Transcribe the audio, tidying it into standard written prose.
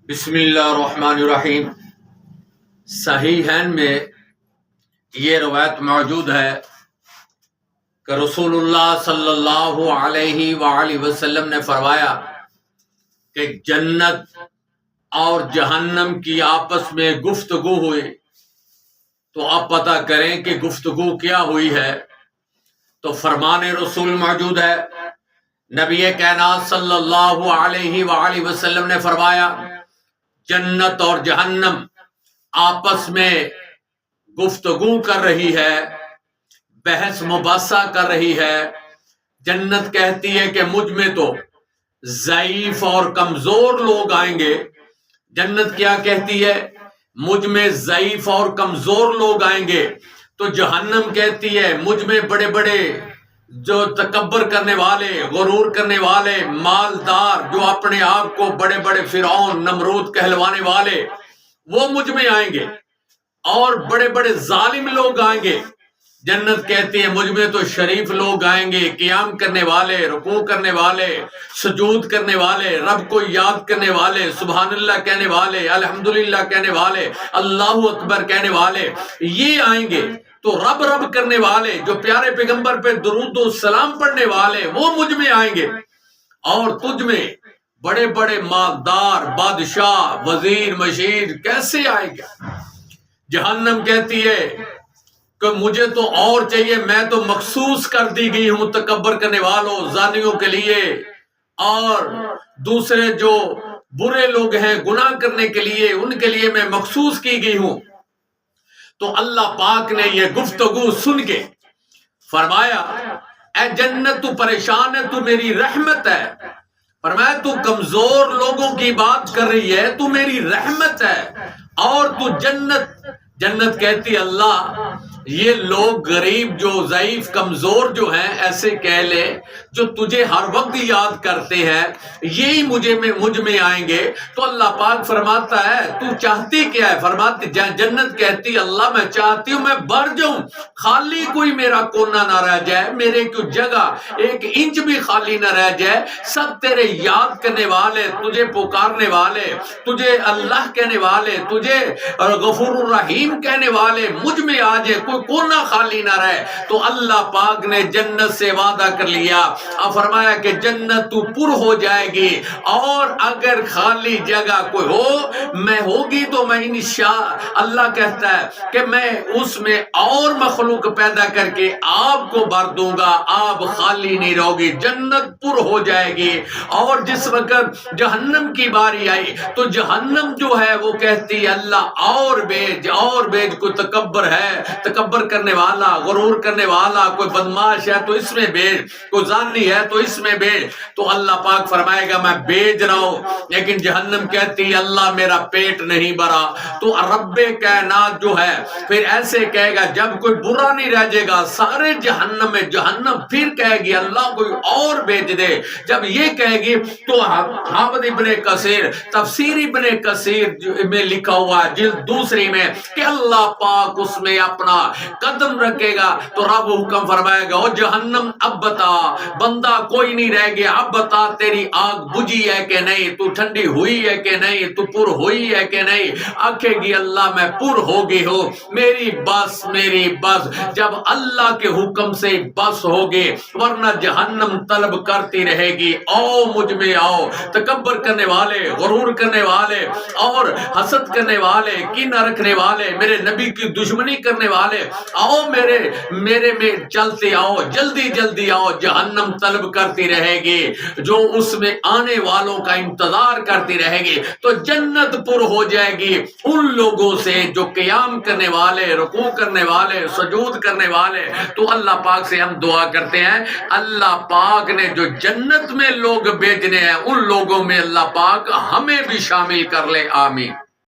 بسم اللہ الرحمن الرحیم۔ صحیحین میں یہ روایت موجود ہے کہ رسول اللہ صلی اللہ علیہ وآلہ وسلم نے فرمایا کہ جنت اور جہنم کی آپس میں گفتگو ہوئی تو آپ پتہ کریں کہ گفتگو کیا ہوئی ہے۔ تو فرمان رسول موجود ہے، نبی کائنات صلی اللہ علیہ وآلہ وسلم نے فرمایا جنت اور جہنم آپس میں گفتگو کر رہی ہے، بحث مباحثہ کر رہی ہے۔ جنت کہتی ہے کہ مجھ میں تو ضعیف اور کمزور لوگ آئیں گے۔ جنت کیا کہتی ہے؟ مجھ میں ضعیف اور کمزور لوگ آئیں گے۔ تو جہنم کہتی ہے مجھ میں بڑے بڑے جو تکبر کرنے والے، غرور کرنے والے، مالدار، جو اپنے آپ کو بڑے بڑے فرعون نمرود کہلوانے والے، وہ مجھ میں آئیں گے اور بڑے بڑے ظالم لوگ آئیں گے۔ جنت کہتی ہے مجھ میں تو شریف لوگ آئیں گے، قیام کرنے والے، رکوع کرنے والے، سجود کرنے والے، رب کو یاد کرنے والے، سبحان اللہ کہنے والے، الحمدللہ کہنے والے، اللہ اکبر کہنے والے، یہ آئیں گے۔ تو رب رب کرنے والے، جو پیارے پیغمبر پہ درود و سلام پڑھنے والے، وہ مجھ میں آئیں گے۔ اور تجھ میں بڑے بڑے مالدار، بادشاہ، وزیر، مشیر کیسے آئیں گے؟ جہنم کہتی ہے کہ مجھے تو اور چاہیے، میں تو مخصوص کر دی گئی ہوں تکبر کرنے والوں، زانیوں کے لیے اور دوسرے جو برے لوگ ہیں گناہ کرنے کے لیے، ان کے لیے میں مخصوص کی گئی ہوں۔ تو اللہ پاک نے یہ گفتگو سن کے فرمایا اے جنت تو پریشان ہے، تو میری رحمت ہے۔ فرمایا تو کمزور لوگوں کی بات کر رہی ہے، تو میری رحمت ہے۔ اور تو جنت کہتی اللہ یہ لوگ غریب، جو ضعیف کمزور جو ہیں، ایسے کہہ لے جو تجھے ہر وقت یاد کرتے ہیں، یہی مجھ میں آئیں گے۔ تو اللہ پاک فرماتا ہے تو چاہتی کیا ہے؟ فرماتی جنت کہتی اللہ میں چاہتی ہوں میں بھر جاؤں، خالی کوئی میرا کونا نہ رہ جائے، میرے کو جگہ ایک انچ بھی خالی نہ رہ جائے، سب تیرے یاد کرنے والے، تجھے پکارنے والے، تجھے اللہ کہنے والے، تجھے غفور الرحیم کہنے والے مجھ میں آ جائے، کوئی کونا خالی نہ رہے۔ تو اللہ پاک نے جنت سے وعدہ کر لیا اور فرمایا کہ جنت تو پر ہو جائے گی، اور اگر خالی جگہ کوئی ہو میں ہوگی تو میں انشاء اللہ کہتا ہے کہ میں اس میں اور مخلوق پیدا کر کے آپ کو بھر دوں گا، آپ خالی نہیں رہو گی، جنت پر ہو جائے گی۔ اور جس وقت جہنم کی باری آئی تو جہنم جو ہے وہ کہتی اللہ اور بیج کوئی تکبر ہے، تکبر کرنے والا، غرور کرنے والا، کوئی بدماش ہے تو اس میں بیج، کوئی زانی ہے تو اس میں بیج۔ تو اللہ پاک فرمائے گا میں بیج رہا ہوں، لیکن جہنم کہتی اللہ میرا پیٹ نہیں بھرا۔ تو رب کائنات جو ہے پھر ایسے کہے گا جب کوئی برا نہیں رہ جائے گا سارے جہنم میں، جہنم پھر کہے گی اللہ کوئی اور بیج دے۔ جب یہ کہے گی تو حافظ ابن کثیر، تفسیر ابن کثیر میں لکھا ہوا ہے جلد دوسری میں کہ اللہ پاک اس میں اپنا قدم رکھے گا تو رب حکم فرمائے گا او جہنم اب بتا، بندہ کوئی نہیں رہ گیا، اب بتا تیری آگ بجھی ہے کہ نہیں، تو ٹھنڈی ہوئی ہے کہ نہیں، تو پر ہوئی ہے کہ نہیں؟ آکھے گی اللہ میں پر ہو گئی ہوں، میری بس جب اللہ کے حکم سے بس ہوگی، ورنہ جہنم طلب کرتی رہے گی آؤ مجھ میں آؤ۔ تکبر کرنے والے، غرور کرنے والے اور حسد کرنے والے، کینہ رکھنے والے، میرے نبی کی دشمنی کرنے والے، آؤ میرے میں چلتے آؤ، جلدی آؤ۔ جہنم طلب کرتی رہے گی، جو اس میں آنے والوں کا انتظار کرتی رہے گی۔ تو جنت پر ہو جائے گی ان لوگوں سے جو قیام کرنے والے، رکوع کرنے والے، سجود کرنے والے۔ تو اللہ پاک سے ہم دعا کرتے ہیں اللہ پاک نے جو جنت میں لوگ بھیجنے ہیں ان لوگوں میں اللہ پاک ہمیں بھی شامل کر لے، آمین۔